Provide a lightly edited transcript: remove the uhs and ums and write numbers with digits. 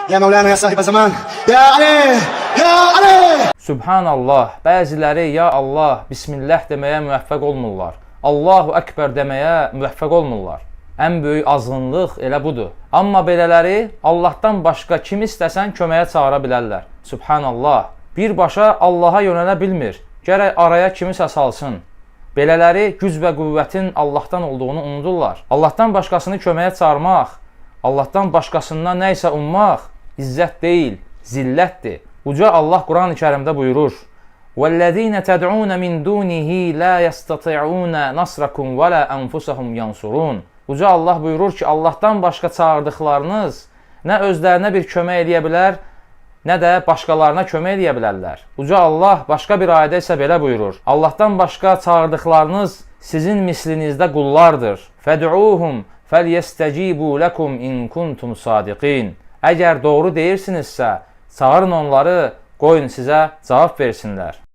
Ya Mevlana ya sahib zaman. Ya Ali! Ya Ali! Subhanallah, bəziləri ya Allah, Bismillah deməyə müvəffəq olmurlar. Allahu Əkbər deməyə müvəffəq olmurlar. Ən böyük azğınlıq elə budur. Amma belələri Allahdan başqa kim istəsən köməyə çağıra bilərlər. Subhanallah, birbaşa Allaha yönələ bilmir. Gərək araya kimisə salsın. Belələri güc və qüvvətin Allahdan olduğunu unudurlar. Allahdan başqasını köməyə çağırmaq, Allahdan başqasından nə isə ummaq izzət deyil, zillətdir. Uca Allah Quran-ı Kərimdə buyurur: وَالَّذِينَ تَدْعُونَ مِنْ دُونِهِ لَا يَسْتَطِعُونَ نَصْرَكُمْ وَلَا أَنْفُسَهُمْ يَنْصُرُونَ. Uca Allah buyurur ki, Allahdan başqa çağırdıqlarınız nə özlərinə bir kömək eləyə bilər, nə də başqalarına kömək eləyə bilərlər. Uca Allah başqa bir ayədə isə belə buyurur: Allahdan başqa çağırdıqlarınız sizin mislinizdə qullardır. فَدْعُوهُمْ فَلْيَسْتَجِيبُوا لَكُمْ إِنْ كُنْتُمْ صَادِقِينَ. Əgər doğru deyirsinizsə, çağırın onları, qoyun sizə cavab versinlər.